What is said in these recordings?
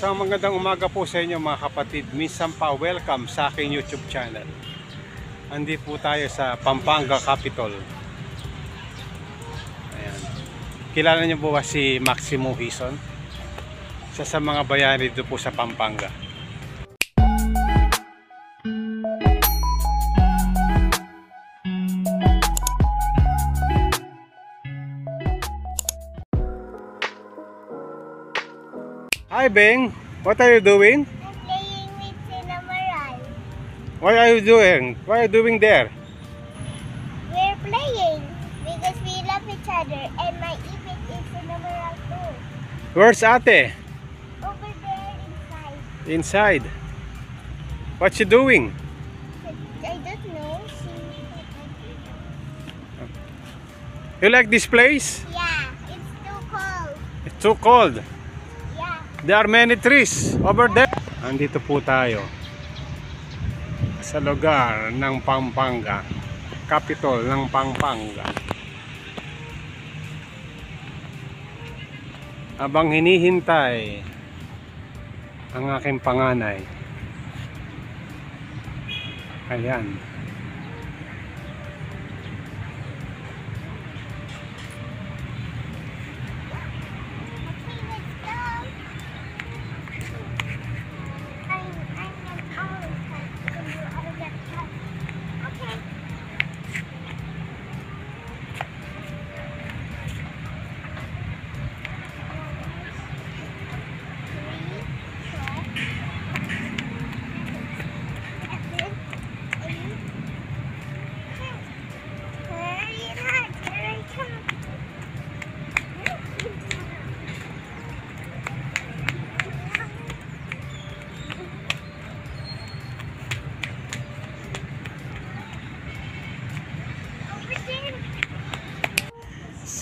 Isang magandang umaga po sa inyo mga kapatid. Minsan pa welcome sa aking YouTube channel. Andi po tayo sa Pampanga Capital. Ayan. Kilala niyo po ba si Maximo Hison? Isa sa mga bayani dito po sa Pampanga. Hi Beng, what are you doing? I'm playing with Cinnamoral. What are you doing? What are you doing there? We're playing because we love each other and my event is Cinnamoral too. Where's Ate? Over there inside. Inside. What you doing? I don't know. You like this place? Yeah, it's too cold. It's too cold. Yeah. There are many trees over there. Andito po tayo sa lugar ng Pampanga, capital ng Pampanga. Habang hinihintay ang aking panganay. Ayan.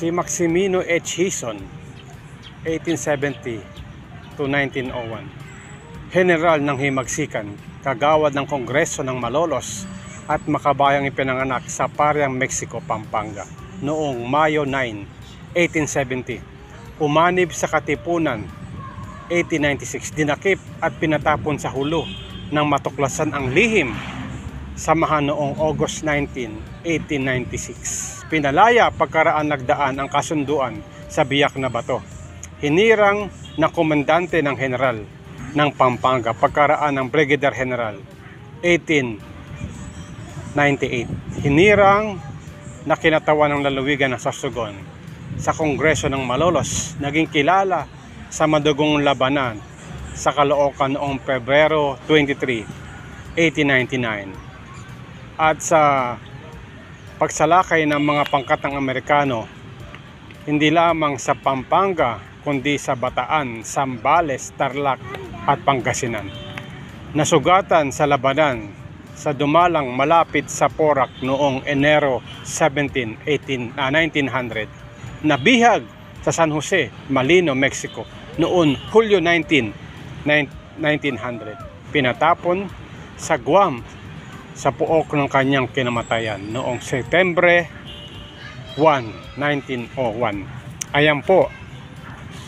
Si Maximino H. Hison, 1870 to 1901. General ng Himagsikan, kagawad ng Kongreso ng Malolos at makabayang ipinanganak sa Pariang, Mexico, Pampanga noong Mayo 9, 1870. Umanib sa Katipunan, 1896. Dinakip at pinatapon sa hulo ng matuklasan ang lihim. Samahan noong August 19, 1896. Pinalaya pagkaraan nagdaan ang kasunduan sa biyak na bato. Hinirang na komandante ng general ng Pampanga pagkaraan ng Brigadier General 1898. Hinirang na kinatawan ng lalawigan ng Sorsogon sa Kongreso ng Malolos. Naging kilala sa madugong labanan sa Caloocan noong Pebrero 23, 1899. At sa pagsalakay ng mga pangkatang Amerikano, hindi lamang sa Pampanga, kundi sa Bataan, Zambales, Tarlac at Pangasinan. Nasugatan sa labanan sa dumalang malapit sa Porac noong Enero 17, 1900. Nabihag sa San Jose, Malino, Mexico noon Hulyo 19, 1900. Pinatapon sa Guam sa puok ng kanyang kinamatayan noong Setyembre 1, 1901. Ayan po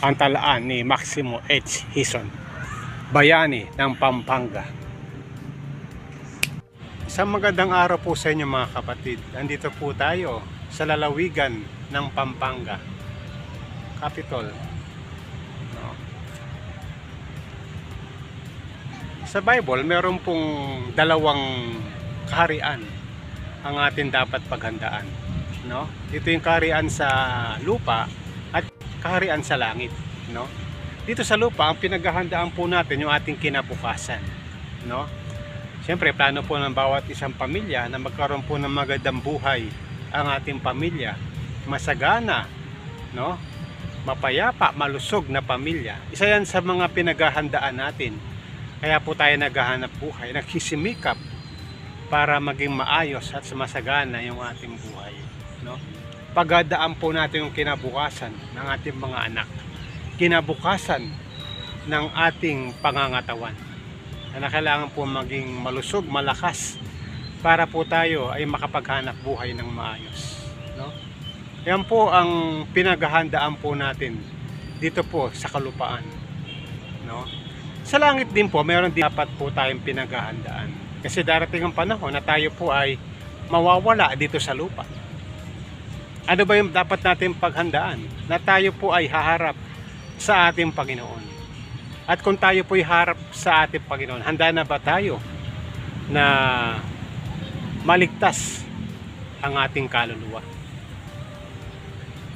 ang talaan ni Maximo H. Hison, bayani ng Pampanga. Isang magandang araw po sa inyo mga kapatid. Andito po tayo sa lalawigan ng Pampanga Capital. Sa Bible, meron pong dalawang kaharian ang atin dapat paghandaan, no? Ito yung kaharian sa lupa at kaharian sa langit, no? Dito sa lupa, ang pinaghahandaan po natin yung ating kinabukasan, no? Siyempre, plano po ng bawat isang pamilya na magkaroon po ng magandang buhay ang ating pamilya, masagana, no? Mapayapa, malusog na pamilya. Isa yan sa mga pinaghahandaan natin. Kaya po tayo naghahanap buhay, nagsisimikap para maging maayos at sumasagana yung ating buhay, no? Pagdadaan po natin yung kinabukasan ng ating mga anak, kinabukasan ng ating pangangatawan, na kailangan po maging malusog, malakas para po tayo ay makapaghanap buhay ng maayos, no? Yan po ang pinaghahandaan po natin dito po sa kalupaan, no? Sa langit din po, meron din dapat po tayong pinaghahandaan. Kasi darating ang panahon na tayo po ay mawawala dito sa lupa. Ano ba yung dapat natin paghandaan? Na tayo po ay haharap sa ating Panginoon. At kung tayo po ay harap sa ating Panginoon, handa na ba tayo na maligtas ang ating kaluluwa?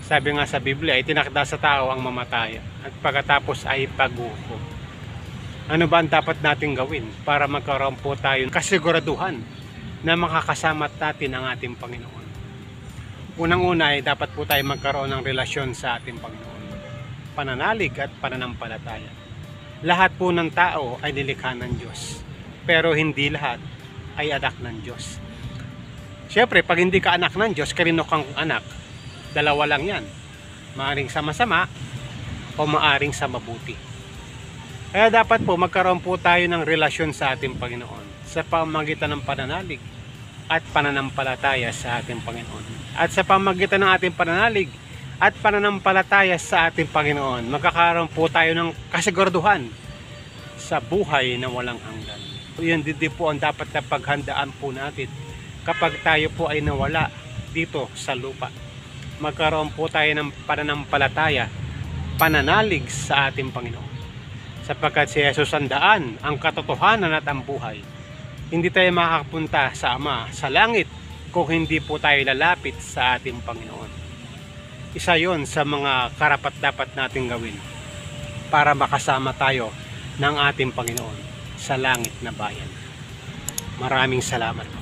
Sabi nga sa Biblia, itinakda sa tao ang mamatay at pagkatapos ay paghuhukom. Ano ba ang dapat natin gawin para magkaroon po tayo ng kasiguraduhan na makakasama natin ang ating Panginoon? Unang-una ay dapat po tayo magkaroon ng relasyon sa ating Panginoon. Pananalig at pananampalataya. Lahat po ng tao ay nilikha ng Diyos, pero hindi lahat ay anak ng Diyos. Siyempre, pag hindi ka anak ng Diyos, kanino kang anak? Dalawa lang yan. Maaring sa masama o maaring sa mabuti. Kaya dapat po magkaroon po tayo ng relasyon sa ating Panginoon sa pamamagitan ng pananalig at pananampalataya sa ating Panginoon. At sa pamamagitan ng ating pananalig at pananampalataya sa ating Panginoon, magkakaroon po tayo ng kasiguraduhan sa buhay na walang hanggan. Yun din po ang dapat na paghandaan po natin kapag tayo po ay nawala dito sa lupa. Magkaroon po tayo ng pananampalataya, pananalig sa ating Panginoon. Sapagkat si Jesus ang daan, ang katotohanan at ang buhay. Hindi tayo makakapunta sa Ama, sa langit, kung hindi po tayo lalapit sa ating Panginoon. Isa yon sa mga karapat-dapat nating gawin para makasama tayo ng ating Panginoon sa langit na bayan. Maraming salamat.